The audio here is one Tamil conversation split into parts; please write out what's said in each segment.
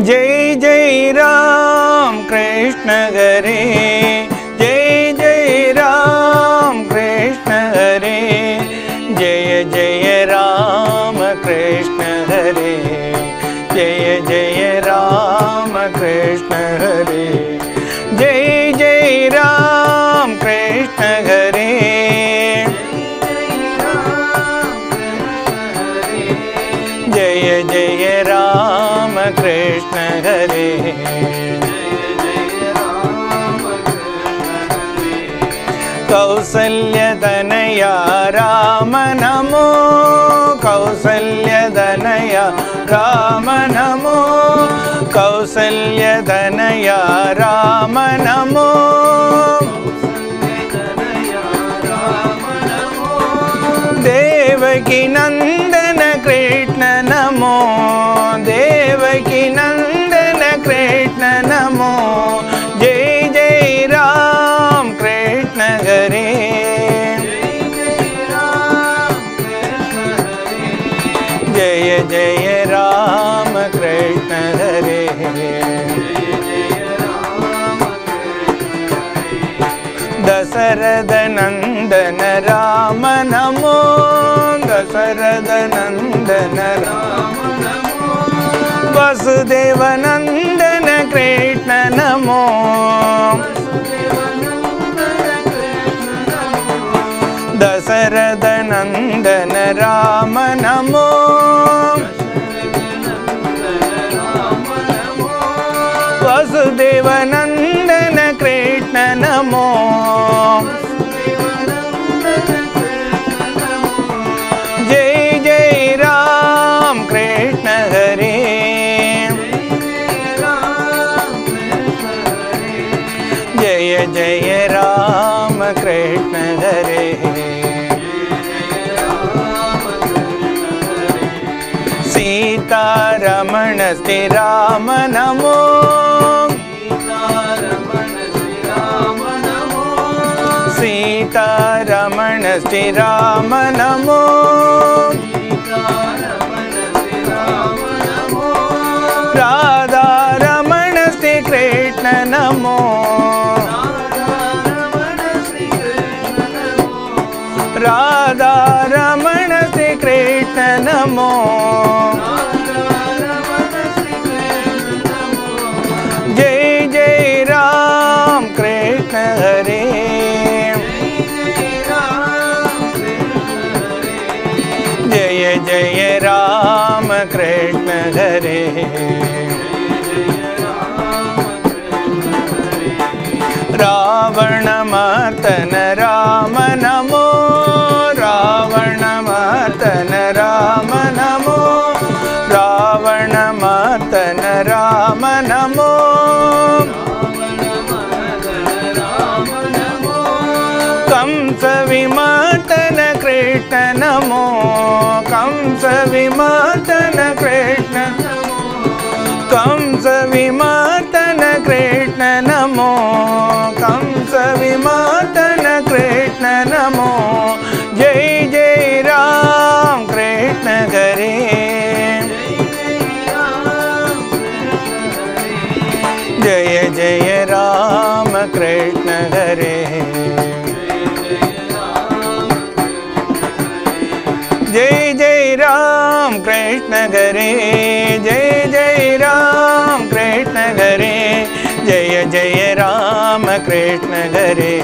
जय जय राम कृष्ण हरे, जय जय राम कृष्ण हरे, जय जय राम कृष्ण हरे, जय जय राम कृष्ण हरे, जय जय राम कृष्ण हरे, जय जय राम कृष्ण हरे, कौसल्यतनया राम नमो, कौसल्यतनया राम नमो, कौसल्यतनया राम नमो, देवकी नंदन कृष्ण नमो, देवकी नंदन कृष्ण नमो, जय जय राम कृष्ण हरे, जय जय राम कृष्ण हरे, दशरथ नंदन राम नमो, दशरथ नंदन राम नमो, वसुदेव नंदन कृष्ण नमो, दशरथ नंदन राम नमो, वसुदेव नंदन कृष्ण नमो, जय जय राम कृष्ण हरे, जय जय राम कृष्ण हरे, सीतारमण श्री राम नमो, सीतारमण श्री राम नमो, राधा रमण श्री कृष्ण नमो, राधा रमण श्री कृष्ण नमो, जय जय राम कृष्ण हरे, जय जय राम कृष्ण हरे, रावण मर्दन राम नमो, रावण मर्दन राम नमो, रावण मर्दन राम नमो, कंस विमर्दन कृष्ण नमो, कंस विमर्दन कृष्ण, कंस विमर्दन कृष्ण नमो, कंस विमर्दन कृष्ण नमो, जय जय राम कृष्ण हरे, जय जय राम कृष्ण हरे, जय जय राम कृष्ण हरे, जय जय राम कृष्ण हरे, जय जय राम कृष्ण हरे,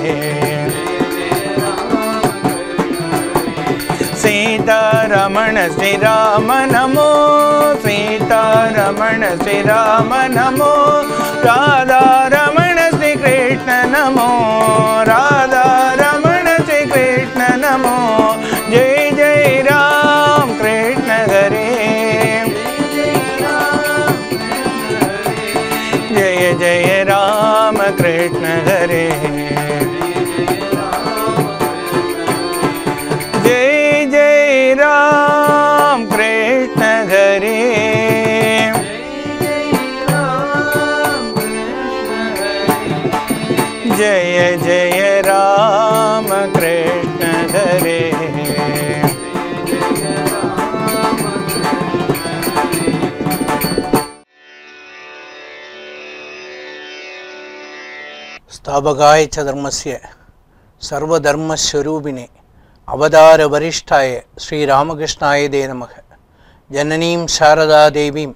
सीतारमण श्री राम नमो, सीतारमण श्री राम नमो, राधा रमण श्री कृष्ण नमो, राधा रमण श्री कृष्ण नमो, जय जय राम कृष्ण हरे, जय जय राम कृष्ण हरे, जय जय राम कृष्ण हरे, जय जय राम कृष्ण हरे, स्थापकाय च धर्मस्य सर्वधर्मस्वरूपिणे अवतार वरिष्ठाय श्री रामकृष्णाय ते नमः। जननीं शारदा देवीं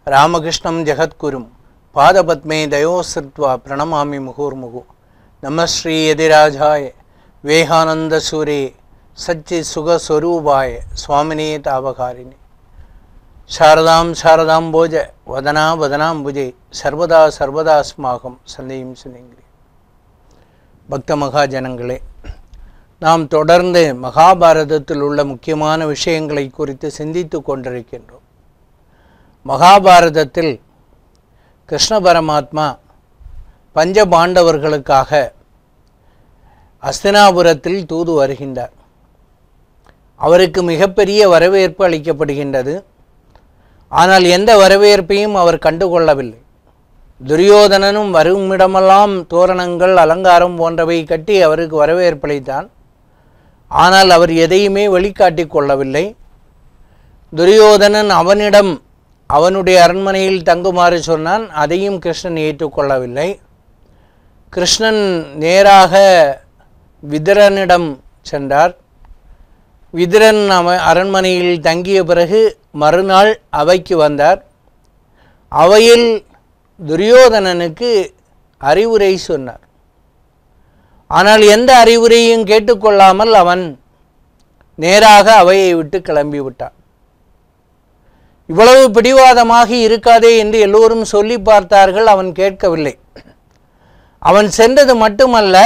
रामकृष्णं जगद्गुरुं पादपद्मे दयोसृत्वा प्रणमामि मुहुर्मुहुः। नमः श्री यतिराजाय वेहानन्दसूरे सच्चित्सुखस्वरूपाय स्वामिने तावकारिणे। शारदां शारदां भोज वदना वदनाम्बुजे सर्वदा सर्वदास्माकं सन्देहं सुनेंगे। பக்த மகாஜனங்களே, நாம் தொடர்ந்து மகாபாரதத்தில் உள்ள முக்கியமான விஷயங்களை குறித்து சிந்தித்து கொண்டிருக்கின்றோம். மகாபாரதத்தில் கிருஷ்ண பரமாத்மா பஞ்ச பாண்டவர்களுக்காக அஸ்தினாபுரத்தில் தூது வருகின்றார். அவருக்கு மிகப்பெரிய வரவேற்பு அளிக்கப்படுகின்றது. ஆனால் எந்த வரவேற்பையும் அவர் கண்டுகொள்ளவில்லை. துரியோதனனும் வருமிடமெல்லாம் தோரணங்கள் அலங்காரம் போன்றவை கட்டி அவருக்கு வரவேற்பளித்தான். ஆனால் அவர் எதையுமே வெளிக்காட்டி கொள்ளவில்லை. துரியோதனன் அவனிடம் அவனுடைய அரண்மனையில் தங்குமாறு சொன்னான். அதையும் கிருஷ்ணன் ஏற்றுக்கொள்ளவில்லை. கிருஷ்ணன் நேராக விதுரனிடம் சென்றார். விதுரன் அரண்மனையில் தங்கிய பிறகு மறுநாள் அவைக்கு வந்தார். அவையில் துரியோதனனுக்கு அறிவுரை சொன்னார். ஆனால் எந்த அறிவுரையும் கேட்டுக்கொள்ளாமல் அவன் நேராக அவையை விட்டு கிளம்பிவிட்டான். இவ்வளவு பிடிவாதமாக இருக்காதே என்று எல்லோரும் சொல்லி பார்த்தார்கள். அவன் கேட்கவில்லை. அவன் சென்றது மட்டுமல்ல,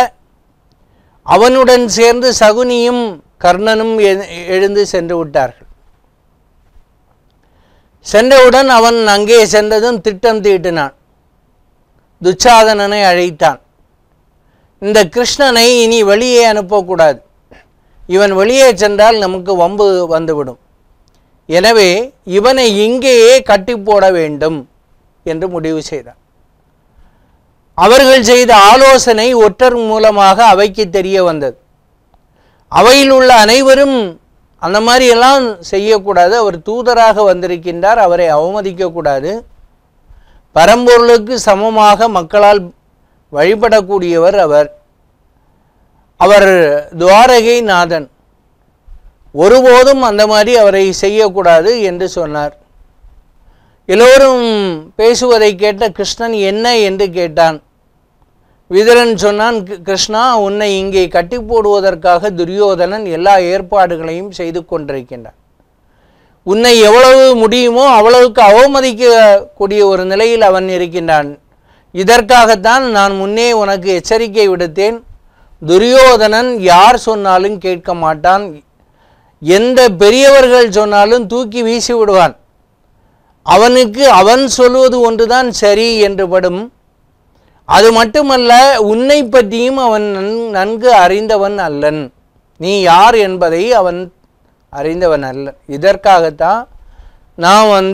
அவனுடன் சேர்ந்து சகுனியும் கர்ணனும் எழுந்து சென்று விட்டார்கள். சென்றவுடன் அவன் அங்கே சென்றதும் திட்டம் தீட்டினான். துச்சாதனனை அழைத்தான். இந்த கிருஷ்ணனை இனி வெளியே அனுப்பக்கூடாது. இவன் வெளியே சென்றால் நமக்கு வம்பு வந்துவிடும். எனவே இவனை இங்கேயே கட்டி போட வேண்டும் என்று முடிவு செய்தான். அவர்கள் செய்த ஆலோசனை ஒற்றர் மூலமாக அவைக்கு தெரிய வந்தது. அவையில் உள்ள அனைவரும் அந்த மாதிரியெல்லாம் செய்யக்கூடாது. அவர் தூதராக வந்திருக்கின்றார், அவரை அவமதிக்கக்கூடாது. பரம்பொருளுக்கு சமமாக மக்களால் வழிபடக்கூடியவர் அவர். அவர் துவாரகை நாதன். ஒருபோதும் அந்த மாதிரி அவரை செய்யக்கூடாது என்று சொன்னார். எல்லோரும் பேசுவதை கேட்ட கிருஷ்ணன் என்ன என்று கேட்டான். விதுரன் சொன்னான், கிருஷ்ணா, உன்னை இங்கே கட்டி போடுவதற்காக துரியோதனன் எல்லா ஏற்பாடுகளையும் செய்து கொண்டிருக்கின்றான். உன்னை எவ்வளவு முடியுமோ அவ்வளவுக்கு அவமதிக்கக்கூடிய ஒரு நிலையில் அவன் இருக்கின்றான். இதற்காகத்தான் நான் முன்னே உனக்கு எச்சரிக்கை விடுத்தேன். துரியோதனன் யார் சொன்னாலும் கேட்க மாட்டான். எந்த பெரியவர்கள் சொன்னாலும் தூக்கி வீசி விடுவான். அவனுக்கு அவன் சொல்வது ஒன்றுதான் சரி என்று படும். அது மட்டுமல்ல, உன்னை பற்றியும் அவன் நன்கு அறிந்தவன் அல்லன். நீ யார் என்பதை அவன் அறிந்தவன் அல்ல. இதற்காகத்தான் நான்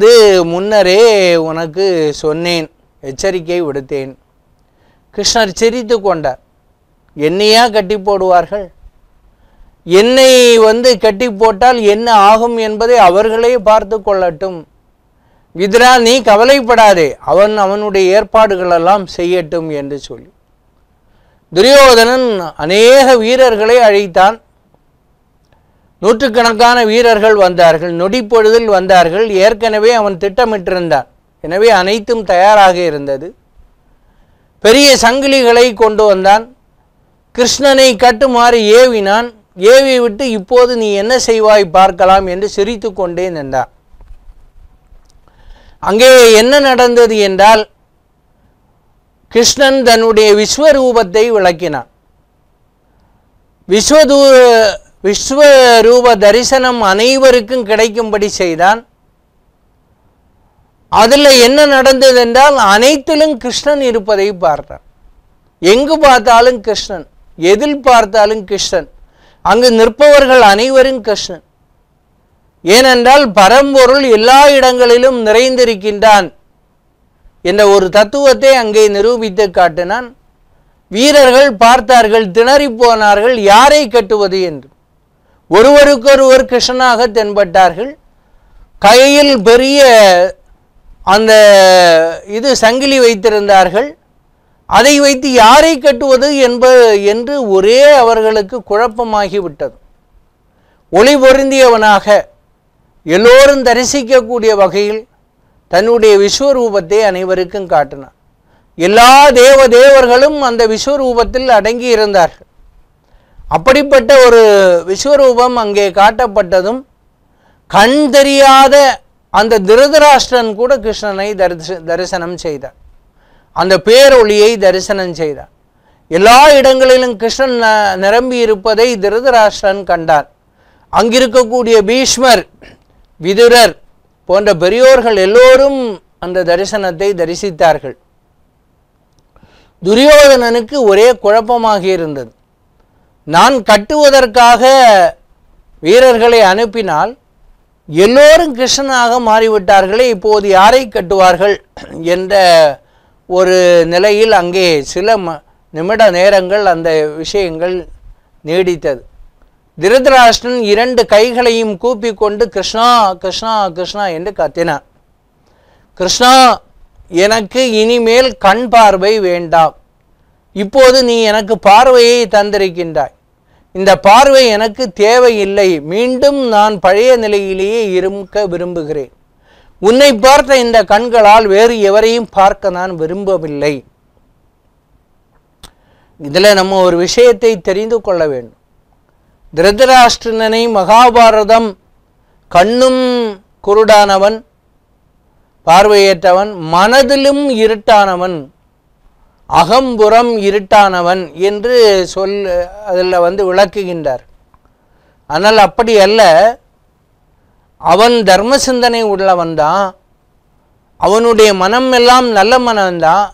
முன்னரே உனக்கு சொன்னேன், எச்சரிக்கை விடுத்தேன். கிருஷ்ணர் சிரித்து கொண்டார். என்னையா கட்டி போடுவார்கள்? என்னை கட்டி போட்டால் என்ன ஆகும் என்பதை அவர்களே பார்த்து கொள்ளட்டும். விதுரா, நீ கவலைப்படாதே, அவனுடைய ஏற்பாடுகளெல்லாம் செய்யட்டும் என்று சொல்லி துரியோதனன் அநேக வீரர்களை அழைத்தான். நூற்றுக்கணக்கான வீரர்கள் வந்தார்கள். நொடிப்பொழுதில் வந்தார்கள். ஏற்கனவே அவன் திட்டமிட்டிருந்தான். எனவே அனைத்தும் தயாராக இருந்தது. பெரிய சங்கிலிகளை கொண்டு வந்தான். கிருஷ்ணனை கட்டுமாறு ஏவினான். ஏவி விட்டு, இப்போது நீ என்ன செய்வாய் பார்க்கலாம் என்று சிரித்து கொண்டே நின்றான். அங்கே என்ன நடந்தது என்றால், கிருஷ்ணன் தன்னுடைய விஸ்வரூபத்தை விளக்கினான். விஸ்வரூப தரிசனம் அனைவருக்கும் கிடைக்கும்படி செய்தான். அதில் என்ன நடந்தது என்றால், அனைத்திலும் கிருஷ்ணன் இருப்பதை பார்த்தான். எங்கு பார்த்தாலும் கிருஷ்ணன், எதில் பார்த்தாலும் கிருஷ்ணன். அங்கு நிற்பவர்கள் அனைவரும் கிருஷ்ணன். ஏனென்றால் பரம்பொருள் எல்லா இடங்களிலும் நிறைந்திருக்கின்றான் என்ற ஒரு தத்துவத்தை அங்கே நிரூபித்து காட்டினான். வீரர்கள் பார்த்தார்கள், திணறி போனார்கள், யாரை கட்டுவது என்று. ஒருவருக்கொருவர் கிருஷ்ணனாக தென்பட்டார்கள். கையில் பெரிய அந்த சங்கிலி வைத்திருந்தார்கள். அதை வைத்து யாரை கட்டுவது என்று ஒரே அவர்களுக்கு குழப்பமாகிவிட்டது. ஒளி பொருந்தியவனாக எல்லோரும் தரிசிக்கக்கூடிய வகையில் தன்னுடைய விஸ்வரூபத்தை அனைவருக்கும் காட்டினார். எல்லா தேவர்களும் அந்த விஸ்வரூபத்தில் அடங்கி இருந்தார்கள். அப்படிப்பட்ட ஒரு விஸ்வரூபம் அங்கே காட்டப்பட்டதும் கண் தெரியாத அந்த திருதராஷ்டிரன் கூட கிருஷ்ணனை தரிசனம் செய்தார். அந்த பேரொளியை தரிசனம் செய்தார். எல்லா இடங்களிலும் கிருஷ்ணன் நிரம்பி இருப்பதை திருதராஷ்டிரன் கண்டார். அங்கிருக்கக்கூடிய பீஷ்மர், விதுரர் போன்ற பெரியோர்கள் எல்லோரும் அந்த தரிசனத்தை தரிசித்தார்கள். துரியோதனனுக்கு ஒரே குழப்பமாக இருந்தது. நான் கட்டுவதற்காக வீரர்களை அனுப்பினால் எல்லோரும் கிருஷ்ணனாக மாறிவிட்டார்களே, இப்போது யாரை கட்டுவார்கள் என்ற ஒரு நிலையில் அங்கே சில நிமிட நேரங்கள் அந்த விஷயங்கள் நீடித்தது. திருதராஷ்டிரன் 2 கைகளையும் கூப்பி கொண்டு கிருஷ்ணா கிருஷ்ணா கிருஷ்ணா என்று கத்தினான். கிருஷ்ணா, எனக்கு இனிமேல் கண் பார்வை வேண்டாம். இப்போது நீ எனக்கு பார்வையை தந்திருக்கின்றாய். இந்த பார்வை எனக்கு தேவையில்லை. மீண்டும் நான் பழைய நிலையிலேயே இருக்க விரும்புகிறேன். உன்னை பார்த்த இந்த கண்களால் வேறு எவரையும் பார்க்க நான் விரும்பவில்லை. இதில் நம்ம ஒரு விஷயத்தை தெரிந்து கொள்ள வேண்டும். திருதராஷ்டிரனை மகாபாரதம் கண்ணும் குருடானவன், பார்வையற்றவன், மனதிலும் இருட்டானவன், அகம்புறம் இருட்டானவன் என்று அதில் விளக்குகின்றார். ஆனால் அப்படி அல்ல. அவன் தர்ம சிந்தனை உள்ளவன் தான். அவனுடைய மனம் எல்லாம் நல்ல மனம்தான்.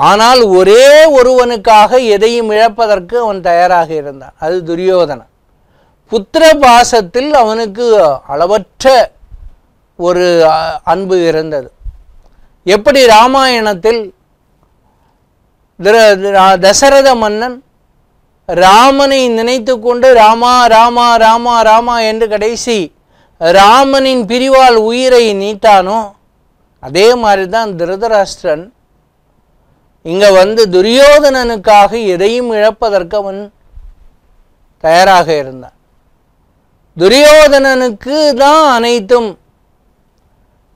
ஆனால் ஒரே ஒருவனுக்காக எதையும் இழப்பதற்கு அவன் தயாராக இருந்தான். அது துரியோதனன். புத்திர பாசத்தில் அவனுக்கு அளவற்ற ஒரு அன்பு இருந்தது. எப்படி ராமாயணத்தில் தசரத மன்னன் ராமனை நினைத்து கொண்டு ராமா ராமா ராமா ராமா என்று கடைசி ராமனின் பிரிவால் உயிரை நீத்தானோ, அதே மாதிரி தான் திருதராஷ்டிரன் இங்கே துரியோதனனுக்காக எதையும் இழப்பதற்கு அவன் தயாராக இருந்தான். துரியோதனனுக்கு தான் அனைத்தும்.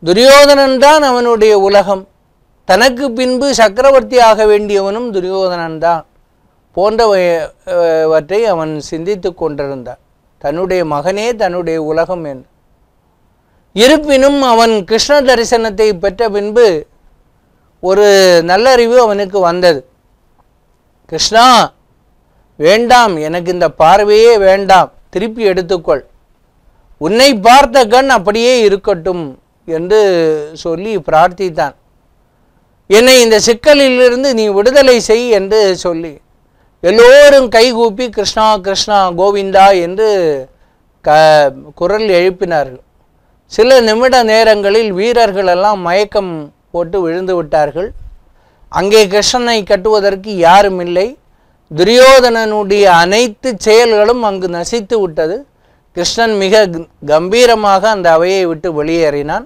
துரியோதனன் தான் அவனுடைய உலகம். தனக்கு பின்பு சக்கரவர்த்தி ஆக வேண்டியவனும் துரியோதனன் தான் போன்றவற்றை அவன் சிந்தித்து கொண்டிருந்தான். தன்னுடைய மகனே தன்னுடைய உலகம் என்று. இருப்பினும் அவன் கிருஷ்ண தரிசனத்தை பெற்ற பின்பு ஒரு நல்லறிவு அவனுக்கு வந்தது. கிருஷ்ணா, வேண்டாம், எனக்கு இந்த பார்வையே வேண்டாம், திருப்பி எடுத்துக்கொள். உன்னை பார்த்த கண் அப்படியே இருக்கட்டும் என்று சொல்லி பிரார்த்தித்தான். என்னை இந்த சிக்கலிலிருந்து நீ விடுதலை செய் என்று சொல்லி எல்லோரும் கைகூப்பி கிருஷ்ணா கிருஷ்ணா கோவிந்தா என்று குரல் எழுப்பினார்கள். சில நிமிட நேரங்களில் வீரர்கள் எல்லாம் மயக்கம் போட்டு விழுந்து விட்டார்கள். அங்கே கிருஷ்ணனை கட்டுவதற்கு யாரும் இல்லை. துரியோதனனுடைய அனைத்து செயல்களும் அங்கு நசித்து விட்டது. கிருஷ்ணன் மிக கம்பீரமாக அந்த அவையை விட்டு வெளியேறினான்.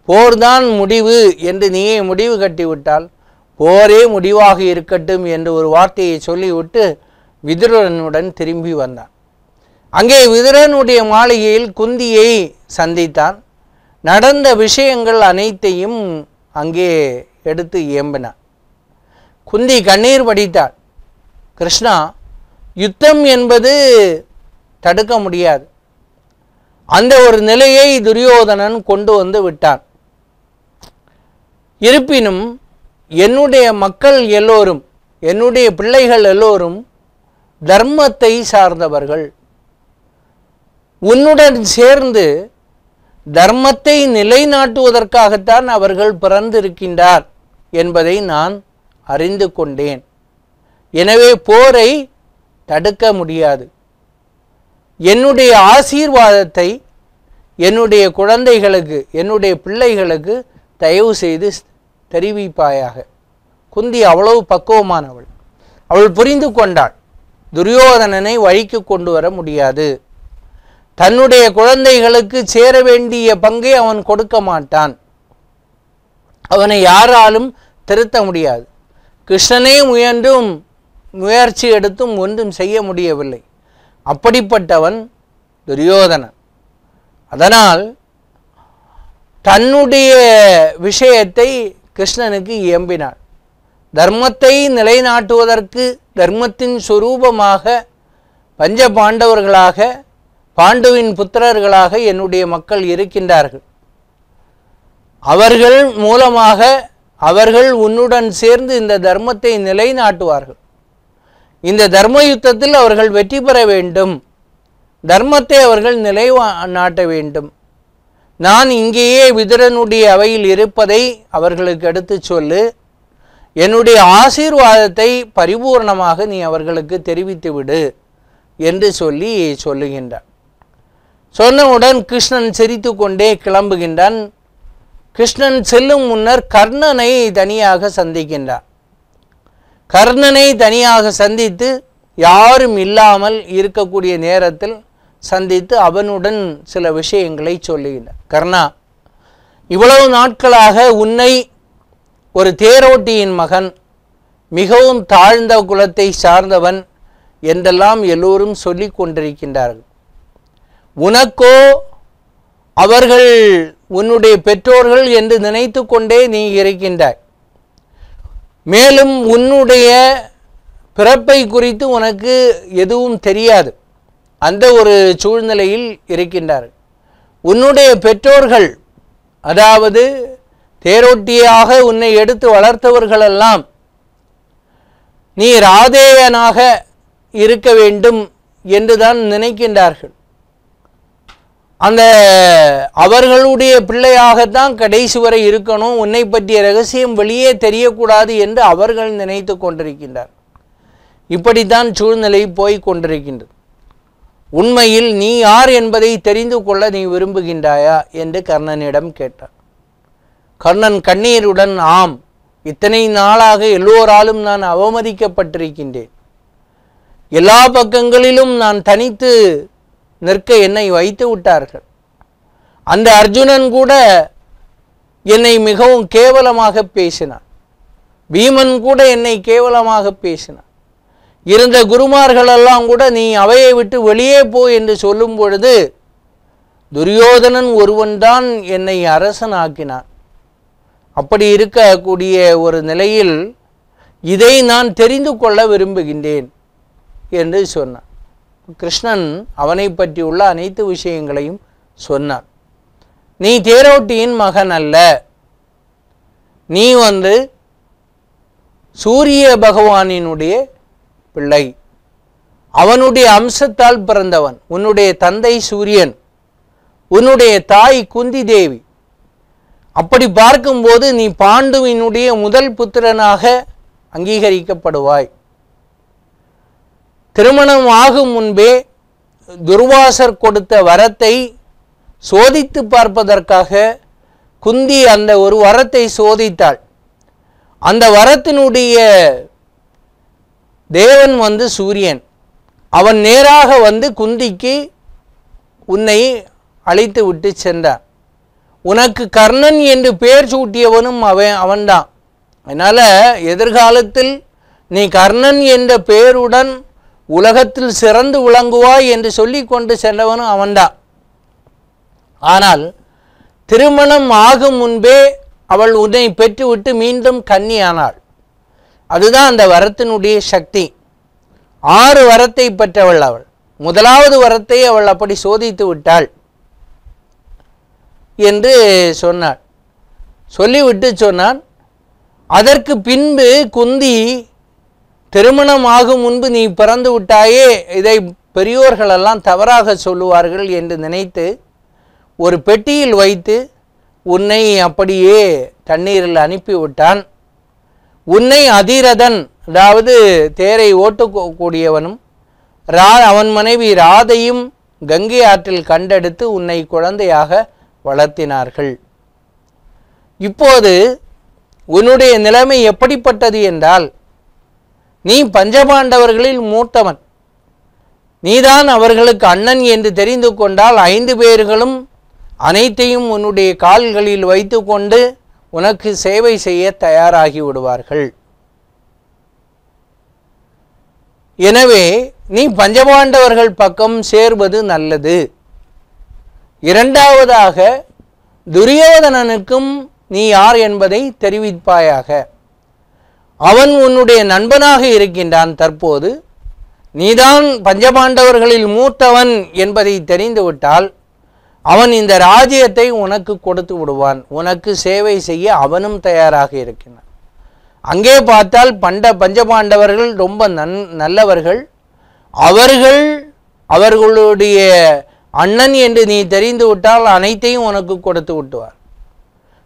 போர்தான் முடிவு என்று நீயே முடிவு கட்டிவிட்டால் போரே முடிவாக இருக்கட்டும் என்று ஒரு வார்த்தையை சொல்லிவிட்டு விதுரனுடன் திரும்பி வந்தான். அங்கே விதுரனுடைய மாளிகையில் குந்தியை சந்தித்தான். நடந்த விஷயங்கள் அனைத்தையும் அங்கே எடுத்து ஏம்பினான். குந்தி கண்ணீர் வடித்தாள். கிருஷ்ணா, யுத்தம் என்பது தடுக்க முடியாது. அந்த ஒரு நிலையை துரியோதனன் கொண்டு விட்டான். இருப்பினும் என்னுடைய மக்கள் எல்லோரும், என்னுடைய பிள்ளைகள் எல்லோரும் தர்மத்தை சார்ந்தவர்கள். உன்னுடன் சேர்ந்து தர்மத்தை நிலைநாட்டுவதற்காகத்தான் அவர்கள் பிறந்திருக்கின்றார் என்பதை நான் அறிந்து கொண்டேன். எனவே போரை தடுக்க முடியாது. என்னுடைய ஆசீர்வாதத்தை என்னுடைய குழந்தைகளுக்கு, என்னுடைய பிள்ளைகளுக்கு தயவு செய்து தெரிவிப்பாயாக. குந்தி அவ்வளவு பக்குவமானவள். அவள் புரிந்து கொண்டாள், துரியோதனனை வழிக்கு கொண்டு வர முடியாது. தன்னுடைய குழந்தைகளுக்கு சேர வேண்டிய பங்கை அவன் கொடுக்க மாட்டான். அவனை யாராலும் திருத்த முடியாது. கிருஷ்ணனே முயற்சி எடுத்தும் ஒன்றும் செய்ய முடியவில்லை. அப்படிப்பட்டவன் துரியோதனன். அதனால் தன்னுடைய விஷயத்தை கிருஷ்ணனுக்கு இயம்பினாள். தர்மத்தை நிலைநாட்டுவதற்கு தர்மத்தின் சொரூபமாக பஞ்ச பாண்டவர்களாக பாண்டுவின் புத்திரர்களாக என்னுடைய மக்கள் இருக்கின்றார்கள். அவர்கள் மூலமாக அவர்கள் உன்னுடன் சேர்ந்து இந்த தர்மத்தை நிலைநாட்டுவார்கள். இந்த தர்ம யுத்தத்தில் அவர்கள் வெற்றி பெற வேண்டும். தர்மத்தை அவர்கள் நிலைநாட்ட வேண்டும். நான் இங்கேயே விதுரனுடைய அவையில் இருப்பதை அவர்களுக்கு எடுத்து சொல்லு. என்னுடைய ஆசீர்வாதத்தை பரிபூர்ணமாக நீ அவர்களுக்கு தெரிவித்து விடு என்று சொல்லுகின்றான். சொன்னவுடன் கிருஷ்ணன் சிரித்து கொண்டே கிளம்புகின்றான். கிருஷ்ணன் செல்லும் முன்னர் கர்ணனை தனியாக சந்திக்கின்றான். கர்ணனை தனியாக சந்தித்து யாரும் இல்லாமல் இருக்கக்கூடிய நேரத்தில் சந்தித்து அவனுடன் சில விஷயங்களை சொல்லுகின்றான். கர்ணா, இவ்வளவு நாட்களாக உன்னை ஒரு தேரோட்டியின் மகன், மிகவும் தாழ்ந்த குலத்தை சார்ந்தவன் என்றெல்லாம் எல்லோரும் சொல்லி கொண்டிருக்கின்றார்கள். உனக்கோ அவர்கள் உன்னுடைய பெற்றோர்கள் என்று நினைத்து கொண்டே நீ இருக்கின்றாய். மேலும் உன்னுடைய பிறப்பை குறித்து உனக்கு எதுவும் தெரியாது. அந்த ஒரு சூழ்நிலையில் இருக்கின்றார்கள். உன்னுடைய பெற்றோர்கள், அதாவது தேரோட்டியாக உன்னை எடுத்து வளர்த்தவர்களெல்லாம் நீ ராதேயனாக இருக்க வேண்டும் என்றுதான் நினைக்கின்றார்கள். அந்த அவர்களுடைய பிள்ளையாகத்தான் கடைசி வரை இருக்கணும், உன்னை பற்றிய ரகசியம் வெளியே தெரியக்கூடாது என்று அவர்கள் நினைத்து கொண்டிருக்கின்றார். இப்படித்தான் சூழ்நிலை போய் கொண்டிருக்கின்றது. உண்மையில் நீ யார் என்பதை தெரிந்து கொள்ள நீ விரும்புகின்றாயா என்று கர்ணனிடம் கேட்டார். கர்ணன் கண்ணீருடன், ஆம், இத்தனை நாளாக எல்லோராலும் நான் அவமதிக்கப்பட்டிருக்கின்றேன். எல்லா பக்கங்களிலும் நான் தனித்து நிற்க என்னை வைத்து விட்டார்கள். அந்த அர்ஜுனன் கூட என்னை மிகவும் கேவலமாக பேசினான். பீமன் கூட என்னை கேவலமாக பேசினான். இருந்த குருமார்களெல்லாம் கூட நீ அவையை விட்டு வெளியே போ என்று சொல்லும் பொழுது துரியோதனன் ஒருவன்தான் என்னை அரசனாக்கினான். அப்படி இருக்கக்கூடிய ஒரு நிலையில் இதை நான் தெரிந்து கொள்ள விரும்புகின்றேன் என்று சொன்னான். கிருஷ்ணன் அவனை பற்றியுள்ள அனைத்து விஷயங்களையும் சொன்னான். நீ தேரோட்டியின் மகன் அல்ல, நீ சூரிய பகவானினுடைய பிள்ளை, அவனுடைய அம்சத்தால் பிறந்தவன். உன்னுடைய தந்தை சூரியன், உன்னுடைய தாய் குந்தி தேவி. அப்படி பார்க்கும்போது நீ பாண்டுவினுடைய முதல் புத்திரனாக அங்கீகரிக்கப்படுவாய். திருமணம் ஆகும் முன்பே துர்வாசர் கொடுத்த வரத்தை சோதித்து பார்ப்பதற்காக குந்தி அந்த ஒரு வரத்தை சோதித்தாள். அந்த வரத்தினுடைய தேவன் சூரியன். அவன் நேராக குந்திக்கு உன்னை அழைத்து விட்டு சென்றான். உனக்கு கர்ணன் என்று பெயர் சூட்டியவனும் அவன்தான். அதனால் எதிர்காலத்தில் நீ கர்ணன் என்ற பெயருடன் உலகத்தில் சிறந்து விளங்குவாய் என்று சொல்லி கொண்டு சென்றவனும் அவன்தான். ஆனால் திருமணம் ஆகும் முன்பே அவள் உன்னை பெற்றுவிட்டு மீண்டும் கன்னியானாள். அதுதான் அந்த வரத்தினுடைய சக்தி. 6 வரத்தை பெற்றவள் அவள். முதலாவது வரத்தை அவள் அப்படி சோதித்து விட்டாள் என்று சொன்னாள். சொல்லிவிட்டு சொன்னான், அதற்கு பின்பு குந்தி, திருமணம் ஆகும் முன்பு நீ பிறந்து விட்டாயே, இதை பெரியோர்களெல்லாம் தவறாக சொல்லுவார்கள் என்று நினைத்து ஒரு பெட்டியில் வைத்து உன்னை அப்படியே தண்ணீரில் அனுப்பிவிட்டான். உன்னை அதிரதன், அதாவது தேரை ஓட்டக்கூடியவனும் அவன் மனைவி ராதையும் கங்கை ஆற்றில் கண்டெடுத்து உன்னை குழந்தையாக வளர்த்தினார்கள். இப்போது உன்னுடைய நிலைமை எப்படிப்பட்டது என்றால், நீ பஞ்சபாண்டவர்களில் மூத்தவன். நீதான் அவர்களுக்கு அண்ணன் என்று தெரிந்து கொண்டால் 5 பேர்களும் அனைத்தையும் உன்னுடைய கால்களில் வைத்து கொண்டு உனக்கு சேவை செய்ய தயாராகி விடுவார்கள். எனவே நீ பஞ்சபாண்டவர்கள் பக்கம் சேர்வது நல்லது. இரண்டாவதாக துரியோதனனுக்கும் நீ யார் என்பதை தெரிவிப்பாயாக. அவன் உன்னுடைய நண்பனாக இருக்கின்றான். தற்போது நீதான் பஞ்சபாண்டவர்களில் மூத்தவன் என்பதை தெரிந்துவிட்டால் அவன் இந்த ராஜ்யத்தை உனக்கு கொடுத்து விடுவான். உனக்கு சேவை செய்ய அவனும் தயாராக இருக்கின்றான். அங்கே பார்த்தால் பஞ்சபாண்டவர்கள் ரொம்ப நல்லவர்கள். அவர்களுடைய அண்ணன் என்று நீ தெரிந்து விட்டால் அனைத்தையும் உனக்கு கொடுத்து விட்டுவார்.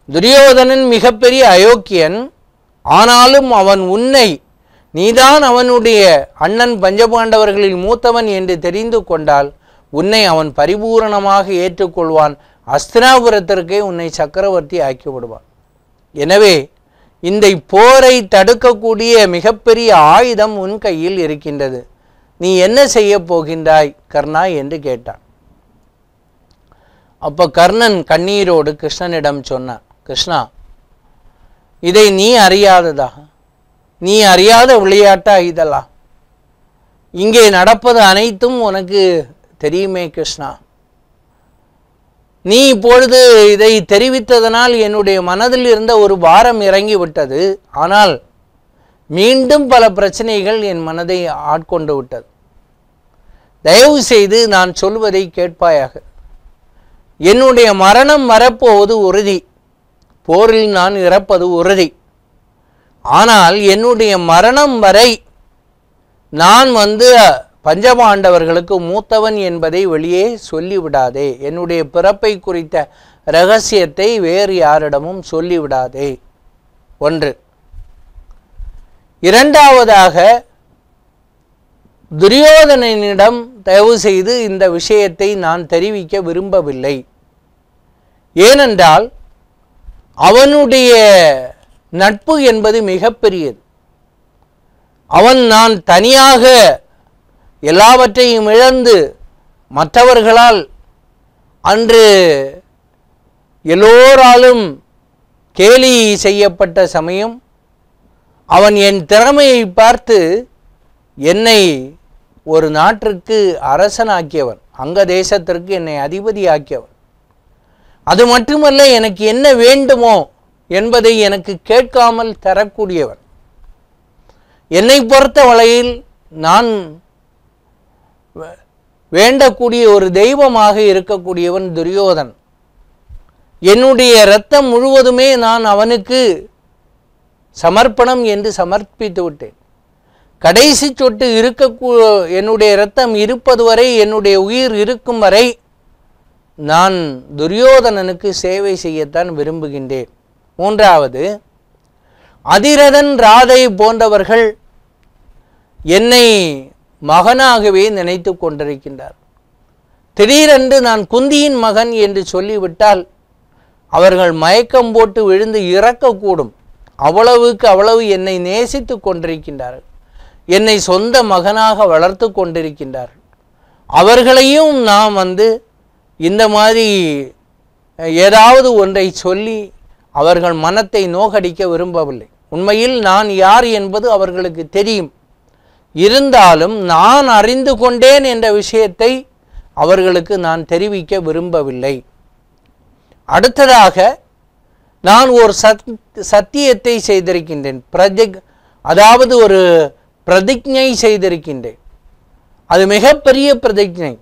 துரியோதனன் மிகப்பெரிய அயோக்கியன். ஆனாலும் அவன் நீதான் அவனுடைய அண்ணன் பஞ்சபாண்டவர்களில் மூத்தவன் என்று தெரிந்து கொண்டால் உன்னை அவன் பரிபூரணமாக ஏற்றுக்கொள்வான். அஸ்தினாபுரத்திற்கே உன்னை சக்கரவர்த்தி ஆக்கி விடுவான். எனவே இந்த போரை தடுக்கக்கூடிய மிகப்பெரிய ஆயுதம் உன் கையில் இருக்கின்றது. நீ என்ன செய்ய போகின்றாய் கர்ணா என்று கேட்டான். அப்போ கர்ணன் கண்ணீரோடு கிருஷ்ணனிடம் சொன்னான், கிருஷ்ணா, இதை நீ அறியாததா? நீ அறியாத விளையாட்டா இதெல்லாம்? இங்கே நடப்பது அனைத்தும் உனக்கு தெரியுமே கிருஷ்ணா. நீ இப்பொழுது இதை தெரிவித்ததனால் என்னுடைய மனதில் இருந்த ஒரு பாரம் இறங்கி விட்டது. ஆனால் மீண்டும் பல பிரச்சனைகள் என் மனதை ஆட்கொண்டு விட்டது. தயவு செய்து நான் சொல்வதை கேட்பாயாக. என்னுடைய மரணம் வரப்போவது உறுதி. போரில் நான் இறப்பது உறுதி. ஆனால் என்னுடைய மரணம் வரை நான் பஞ்சபாண்டவர்களுக்கு மூத்தவன் என்பதை வெளியே சொல்லிவிடாதே. என்னுடைய பிறப்பை குறித்த இரகசியத்தை வேறு யாரிடமும் சொல்லிவிடாதே. ஒன்று. இரண்டாவதாக துரியோதனனிடம் தயவு செய்து இந்த விஷயத்தை நான் தெரிவிக்க விரும்பவில்லை. ஏனென்றால் அவனுடைய நட்பு என்பது மிகப்பெரியது. நான் தனியாக எல்லாவற்றையும் இழந்து மற்றவர்களால் அன்று எல்லோராலும் கேலி செய்யப்பட்ட சமயம் அவன் என் திறமையை பார்த்து என்னை ஒரு நாட்டிற்கு அரசனாக்கியவன். அங்க தேசத்திற்கு என்னை அதிபதியாக்கியவன். அது மட்டுமல்ல, எனக்கு என்ன வேண்டுமோ என்பதை எனக்கு கேட்காமல் தரக்கூடியவன். என்னை பொறுத்த வரையில் நான் வேண்டக்கூடிய ஒரு தெய்வமாக இருக்கக்கூடியவன் துரியோதன். என்னுடைய இரத்தம் முழுவதுமே நான் அவனுக்கு சமர்ப்பணம் என்று சமர்ப்பித்து விட்டேன். கடைசி சொட்டு என்னுடைய இரத்தம் இருப்பது வரை, என்னுடைய உயிர் இருக்கும் வரை நான் துரியோதனனுக்கு சேவை செய்யத்தான் விரும்புகின்றேன். மூன்றாவது, அதிரதன், ராதை போன்றவர்கள் என்னை மகனாகவே நினைத்து கொண்டிருக்கின்றார். திடீரென்று நான் குந்தியின் மகன் என்று சொல்லிவிட்டால் அவர்கள் மயக்கம் போட்டு விழுந்து இறக்கக்கூடும். அவ்வளவு என்னை நேசித்து கொண்டிருக்கின்றார்கள். என்னை சொந்த மகனாக வளர்த்து கொண்டிருக்கின்றார்கள். அவர்களையும் நாம் இந்த மாதிரி ஏதாவது ஒன்றை சொல்லி அவர்கள் மனத்தை நோகடிக்க விரும்பவில்லை. உண்மையில் நான் யார் என்பது அவர்களுக்கு தெரியும். இருந்தாலும் நான் அறிந்து கொண்டேன் என்ற விஷயத்தை அவர்களுக்கு நான் தெரிவிக்க விரும்பவில்லை. அடுத்ததாக, நான் ஒரு சத்தியத்தை செய்திருக்கின்றேன். அதாவது ஒரு பிரதிஜை செய்திருக்கின்றேன். அது மிகப்பெரிய பிரதிஜை.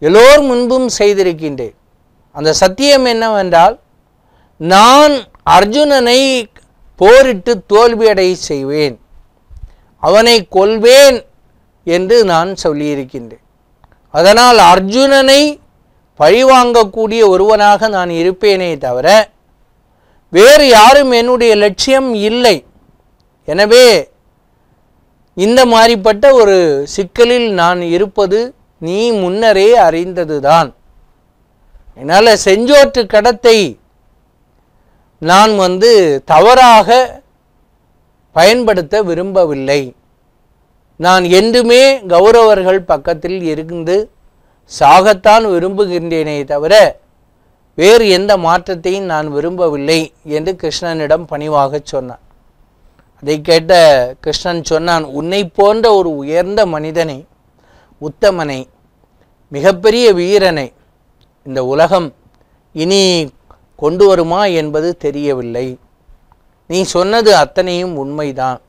எல்லோர் முன்பும் செய்திருக்கின்றேன். அந்த சத்தியம் என்னவென்றால், நான் அர்ஜுனனை போரிட்டு தோல்வியடை செய்வேன், அவனை கொல்வேன் என்று நான் சொல்லியிருக்கின்றேன். அதனால் அர்ஜுனனை பழிவாங்கக்கூடிய ஒருவனாக நான் இருப்பேனே தவிர வேறு யாரும் என்னுடைய லட்சியம் இல்லை. எனவே இந்த மாதிரிப்பட்ட ஒரு சிக்கலில் நான் இருப்பது நீ முன்னரே அறிந்ததுதான். என்னால் செஞ்சோற்று கடத்தை நான் தவறாக பயன்படுத்த விரும்பவில்லை. நான் என்றுமே கௌரவர்கள் பக்கத்தில் இருந்து சாகத்தான் விரும்புகின்றேனே தவிர வேறு எந்த மாற்றத்தையும் நான் விரும்பவில்லை என்று கிருஷ்ணனிடம் பணிவாக சொன்னான். இதை கேட்ட கிருஷ்ணன் சொன்னான், உன்னை போன்ற ஒரு உயர்ந்த மனிதனை, உத்தமனை, மிகப்பெரிய வீரனை இந்த உலகம் இனி கொண்டு வருமா என்பது தெரியவில்லை. நீ சொன்னது அத்தனையும் உண்மைதான்.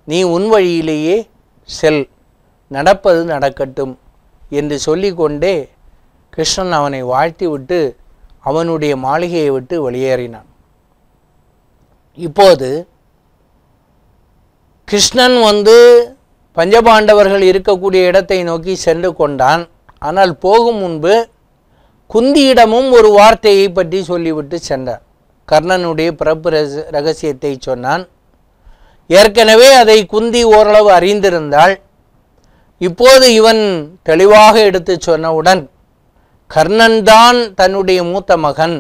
நீ உன் வழியிலேயே செல், நடப்பது நடக்கட்டும் என்று சொல்லிக்கொண்டே கிருஷ்ணன் அவனை வாழ்த்தி விட்டு அவனுடைய மாளிகையை விட்டு வெளியேறினான். இப்போது கிருஷ்ணன் பஞ்சபாண்டவர்கள் இருக்கக்கூடிய இடத்தை நோக்கி சென்று கொண்டான். ஆனால் போகும் முன்பு குந்தியிடமும் ஒரு வார்த்தையை பற்றி சொல்லிவிட்டு சென்றான். கர்ணனுடைய பிறப்பு ரகசியத்தை சொன்னான். ஏற்கனவே அதை குந்தி ஓரளவு அறிந்திருந்தாள். இப்போது இவன் தெளிவாக எடுத்து சொன்னவுடன் கர்ணன் தான் தன்னுடைய மூத்த மகன்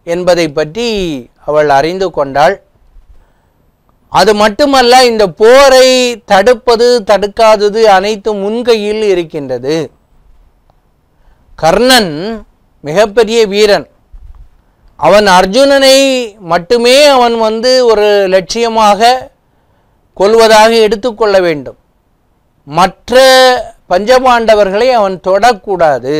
என்பதை பற்றி அவள் அறிந்து கொண்டாள். அது மட்டுமல்ல, இந்த போரை தடுப்பது தடுக்காதது அனைத்தும் முன்கையில் இருக்கின்றது. கர்ணன் மிகப்பெரிய வீரன். அவன் அர்ஜுனனை மட்டுமே அவன் ஒரு லட்சியமாக கொள்வதாக எடுத்துக்கொள்ள வேண்டும். மற்ற பஞ்சபாண்டவர்களை அவன் தொடக்கூடாது.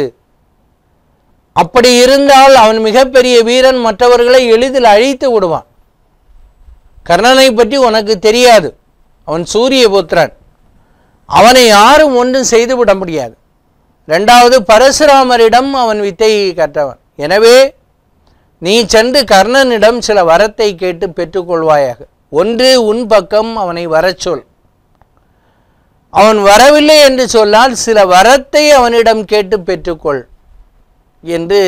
அப்படி இருந்தால் அவன் மிகப்பெரிய வீரன், மற்றவர்களை எளிதில் அழித்து விடுவான். கர்ணனை பற்றி உனக்கு தெரியாது, அவன் சூரியபுத்திரன். அவனை யாரும் ஒன்றும் செய்துவிட முடியாது. இரண்டாவது, பரசுராமரிடம் அவன் வித்தை கற்றவன். எனவே நீ சென்று கர்ணனிடம் சில வரத்தை கேட்டு பெற்றுக்கொள்வாயாக. ஒன்று, உன் பக்கம் அவனை வரச் சொல். அவன் வரவில்லை என்று சொன்னால் சில வரத்தை அவனிடம் கேட்டு பெற்றுக்கொள் என்று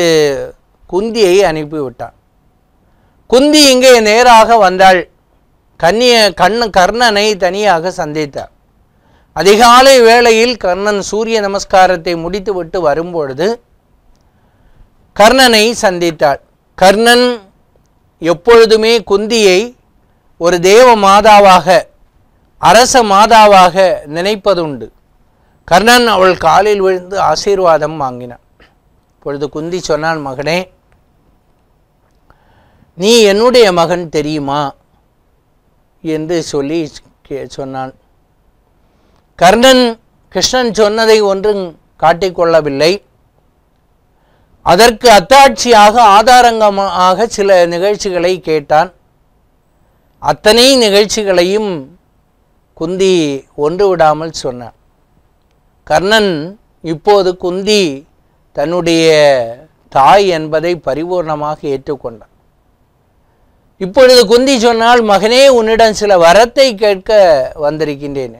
குந்தியை அனுப்பிவிட்டான். குந்தி இங்கே நேராக வந்தாள். கர்ணனை தனியாக சந்தித்தார். அதிகாலை வேளையில் கர்ணன் சூரிய நமஸ்காரத்தை முடித்துவிட்டு வரும்பொழுது கர்ணனை சந்தித்தாள். கர்ணன் எப்பொழுதுமே குந்தியை ஒரு தேவ மாதாவாக, அரச மாதாவாக நினைப்பதுண்டு. கர்ணன் அவள் காலில் விழுந்து ஆசீர்வாதம் வாங்கினான். இப்பொழுது குந்தி சொன்னான், மகனே, நீ என்னுடைய மகன் தெரியுமா என்று சொல்லி சொன்னான். கர்ணன் கிருஷ்ணன் சொன்னதை ஒன்றும் காட்டிக்கொள்ளவில்லை. அதற்கு அத்தாட்சியாக ஆதாரங்கமாக சில நிகழ்ச்சிகளை கேட்டான். அத்தனை நிகழ்ச்சிகளையும் குந்தி ஒன்று விடாமல் சொன்னான். கர்ணன் இப்போது குந்தி தன்னுடைய தாய் என்பதை பரிபூர்ணமாக ஏற்றுக்கொண்டான். இப்பொழுது குந்தி சொன்னால், மகனே, உன்னிடம் சில வரத்தை கேட்க வந்திருக்கின்றேன்.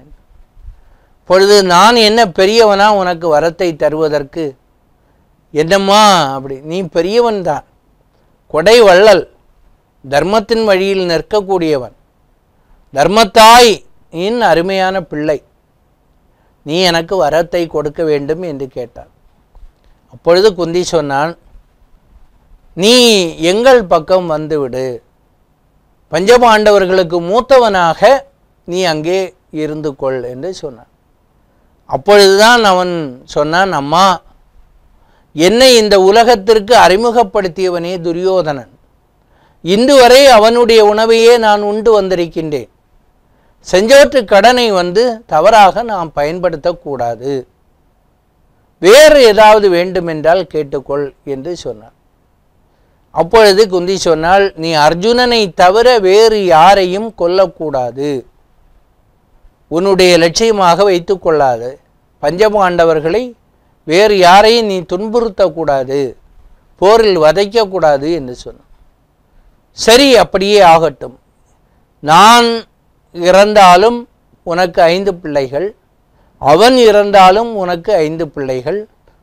இப்பொழுது நான் என்ன பெரியவனா உனக்கு வரத்தை தருவதற்கு? என்னம்மா அப்படி? நீ பெரியவன் தான், கொடை வள்ளல், தர்மத்தின் வழியில் நிற்கக்கூடியவன், தர்மத்தாய் இன் அருமையான பிள்ளை, நீ எனக்கு வரத்தை கொடுக்க வேண்டும் என்று கேட்டான். அப்பொழுது குந்தி சொன்னான், நீ எங்கள் பக்கம் வந்துவிடு, பஞ்சபாண்டவர்களுக்கு மூத்தவனாக நீ அங்கே இருந்து கொள் என்று சொன்னான். அப்பொழுதுதான் அவன் சொன்னான், அம்மா, என்னை இந்த உலகத்திற்கு அறிமுகப்படுத்தியவனே துரியோதனன். இன்று வரை அவனுடைய உணவையே நான் உண்டு வந்திருக்கின்றேன். செஞ்சவற்று கடனை தவறாக நாம் பயன்படுத்தக்கூடாது. வேறு ஏதாவது வேண்டுமென்றால் கேட்டுக்கொள் என்று சொன்னான். அப்பொழுது குந்தி சொன்னால், நீ அர்ஜுனனை தவிர வேறு யாரையும் கொல்லக்கூடாது, உன்னுடைய லட்சியமாக வைத்து கொள்ளாது. பஞ்சபாண்டவர்களை வேறு யாரையும் நீ துன்புறுத்தக்கூடாது, போரில் வதைக்கக்கூடாது என்று சொன்னான். சரி, அப்படியே ஆகட்டும். நான் இறந்தாலும் உனக்கு 5 பிள்ளைகள், அவன் இறந்தாலும் உனக்கு 5 பிள்ளைகள்,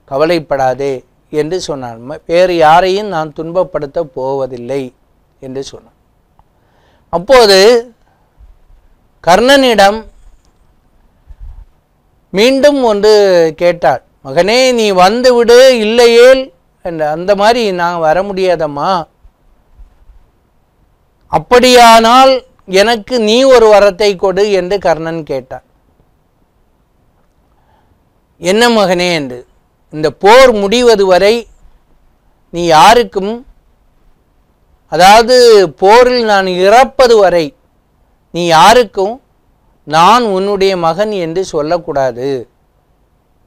கவலைப்படாதே என்று சொன்னான். வேறு யாரையும் நான் துன்பப்படுத்த போவதில்லை என்று சொன்னான். அப்போது கர்ணனிடம் மீண்டும் ஒன்று கேட்டாள், மகனே, நீ வந்துவிடு, இல்லையேல் என்ற அந்த மாதிரி நான் வர முடியாதம்மா. அப்படியானால் எனக்கு நீ ஒரு வரத்தை கொடு என்று கர்ணன் கேட்டான். என்ன மகனே என்று, இந்த போர் முடிவது வரை நீ யாருக்கும், அதாவது போரில் நான் இறப்பது வரை நீ யாருக்கும் நான் உன்னுடைய மகன் என்று சொல்லக்கூடாது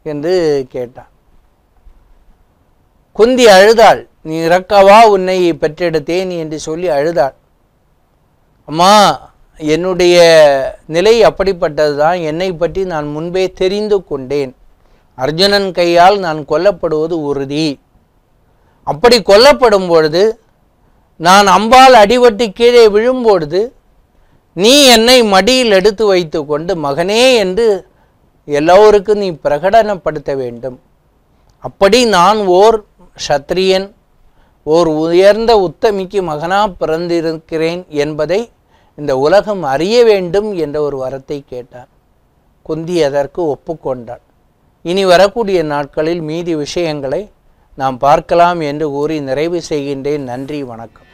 என்று கேட்டான். குந்தி அழுதாள். நீ இறக்கவா உன்னை பெற்றெடுத்தேன் என்று சொல்லி அழுதாள். அம்மா, என்னுடைய நிலை அப்படிப்பட்டது தான். என்னை பற்றி நான் முன்பே தெரிந்து கொண்டேன். அர்ஜுனன் கையால் நான் கொல்லப்படுவது உறுதி. அப்படி கொல்லப்படும் பொழுது, நான் அம்பால் அடிபட்டு கீழே விழும்பொழுது, நீ என்னை மடியில் எடுத்து வைத்து கொண்டு மகனே என்று எல்லோருக்கும் நீ பிரகடனப்படுத்த வேண்டும். அப்படி நான் ஓர் சத்திரியன், ஓர் உயர்ந்த உத்தமிக்கு மகனாக பிறந்திருக்கிறேன் என்பதை இந்த உலகம் அறிய வேண்டும் என்ற ஒரு வரத்தை கேட்டார். குந்தி அதற்கு ஒப்புக்கொண்டாள். இனி வரக்கூடிய நாட்களில் மீதி விஷயங்களை நாம் பார்க்கலாம் என்று கூறி நிறைவு செய்கின்றேன். நன்றி, வணக்கம்.